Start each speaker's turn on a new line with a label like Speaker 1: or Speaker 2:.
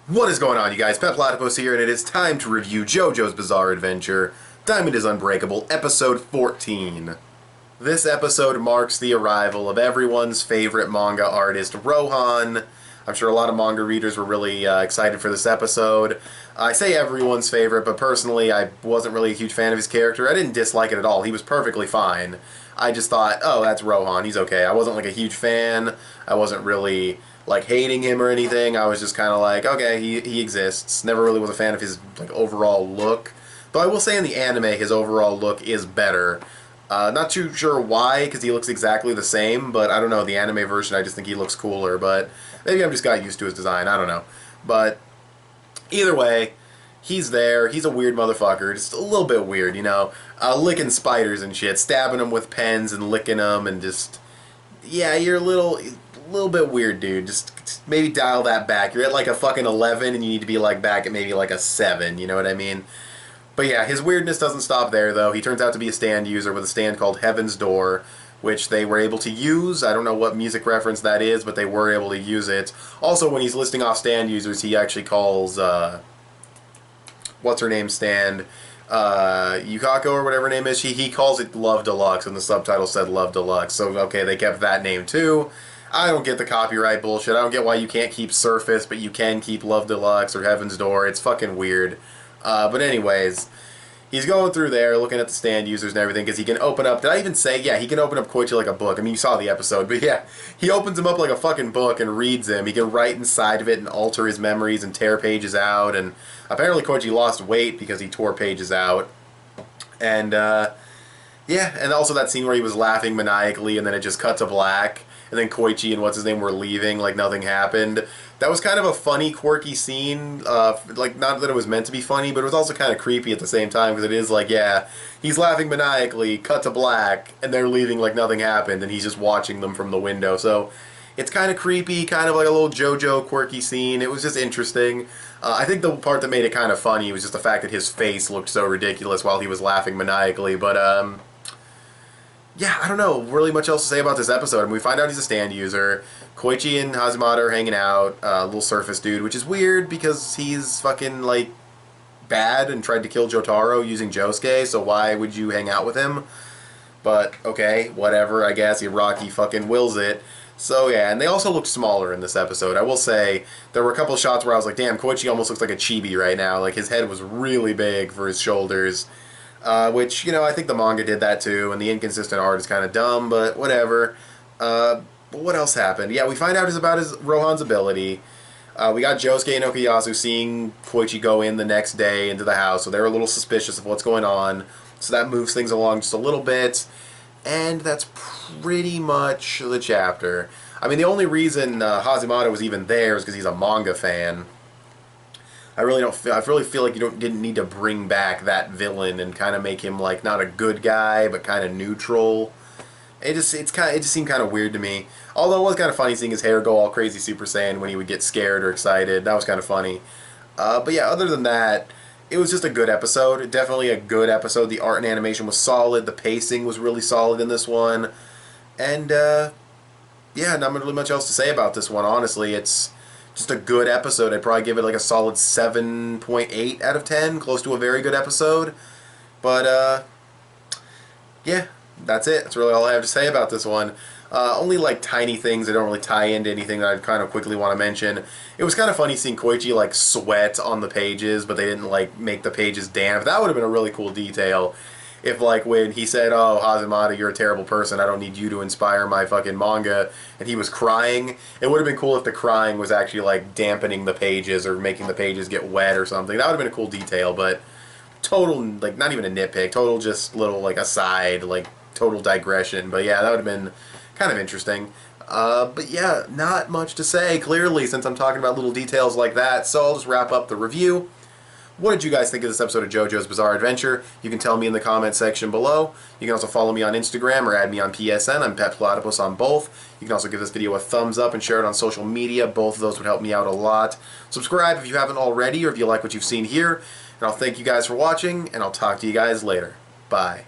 Speaker 1: What is going on, you guys? Petplatypus here, and it is time to review JoJo's Bizarre Adventure, Diamond is Unbreakable, Episode 14. This episode marks the arrival of everyone's favorite manga artist, Rohan. I'm sure a lot of manga readers were really excited for this episode. I say everyone's favorite, but personally, I wasn't really a huge fan of his character. I didn't dislike it at all. He was perfectly fine. I just thought, oh, that's Rohan. He's okay. I wasn't like a huge fan. I wasn't really like hating him or anything. I was just kind of like, okay, he exists. Never really was a fan of his like overall look. Though I will say in the anime, his overall look is better. Not too sure why, because he looks exactly the same, but I don't know, the anime version, I just think he looks cooler, but maybe I'm just got used to his design, I don't know. But either way, he's there, he's a weird motherfucker, just a little bit weird, you know, licking spiders and shit, stabbing them with pens and licking them, and just, yeah, you're a little bit weird, dude. Just maybe dial that back. You're at like a fucking 11, and you need to be like back at maybe like a 7, you know what I mean? But yeah, his weirdness doesn't stop there, though. He turns out to be a stand user with a stand called Heaven's Door, which they were able to use. I don't know what music reference that is, but they were able to use it. Also, when he's listing off stand users, he actually calls, what's-her-name stand, Yukako or whatever her name is, he calls it Love Deluxe, and the subtitle said Love Deluxe. So, okay, they kept that name, too. I don't get the copyright bullshit. I don't get why you can't keep Surface, but you can keep Love Deluxe or Heaven's Door. It's fucking weird. But anyways, he's going through there, looking at the stand users and everything, because he can open up, did I even say? Yeah, he can open up Koichi like a book. I mean, you saw the episode, but yeah, he opens him up like a fucking book and reads him. He can write inside of it and alter his memories and tear pages out, and apparently Koichi lost weight because he tore pages out. And, yeah, and also that scene where he was laughing maniacally, and then it just cut to black, and then Koichi and what's-his-name were leaving like nothing happened. That was kind of a funny, quirky scene. Like, not that it was meant to be funny, but it was also kind of creepy at the same time, because it is like, yeah, he's laughing maniacally, cut to black, and they're leaving like nothing happened, and he's just watching them from the window. So it's kind of creepy, kind of like a little Jojo quirky scene. It was just interesting. I think the part that made it kind of funny was just the fact that his face looked so ridiculous while he was laughing maniacally, but, yeah, I don't know really much else to say about this episode. I mean, we find out he's a stand user. Koichi and Hazumata are hanging out, little surface dude, which is weird because he's fucking, like, bad and tried to kill Jotaro using Josuke, so why would you hang out with him? But, okay, whatever, I guess. Araki fucking wills it. So, yeah, and they also looked smaller in this episode. I will say, there were a couple of shots where I was like, damn, Koichi almost looks like a chibi right now. Like, his head was really big for his shoulders. Which, you know, I think the manga did that too, and the inconsistent art is kind of dumb, but whatever. But what else happened? Yeah, we find out about his Rohan's ability. We got Josuke and Okuyasu seeing Koichi go in the next day into the house, so they're a little suspicious of what's going on. So that moves things along just a little bit, and that's pretty much the chapter. I mean, the only reason Hazumata was even there is because he's a manga fan. I really feel like you didn't need to bring back that villain and kind of make him like not a good guy but kind of neutral. It just seemed kind of weird to me. Although it was kind of funny seeing his hair go all crazy Super Saiyan when he would get scared or excited. That was kind of funny. But yeah, other than that, it was just a good episode. Definitely a good episode. The art and animation was solid. The pacing was really solid in this one. And yeah, not really much else to say about this one. Honestly, it's just a good episode. I'd probably give it like a solid 7.8 out of 10, close to a very good episode. But, yeah, that's it. That's really all I have to say about this one. Only like tiny things that don't really tie into anything that I kind of quickly want to mention. It was kind of funny seeing Koichi like sweat on the pages, but they didn't like make the pages damp. That would have been a really cool detail. If, like, when he said, oh, Hazumata, you're a terrible person, I don't need you to inspire my fucking manga, and he was crying, it would have been cool if the crying was actually, like, dampening the pages or making the pages get wet or something. That would have been a cool detail, but total, like, not even a nitpick, total just little, like, aside, like, total digression. But, yeah, that would have been kind of interesting. But, yeah, not much to say, clearly, since I'm talking about little details like that, so I'll just wrap up the review. What did you guys think of this episode of JoJo's Bizarre Adventure? You can tell me in the comment section below. You can also follow me on Instagram or add me on PSN. I'm petplatypus on both. You can also give this video a thumbs up and share it on social media. Both of those would help me out a lot. Subscribe if you haven't already or if you like what you've seen here. And I'll thank you guys for watching, and I'll talk to you guys later. Bye.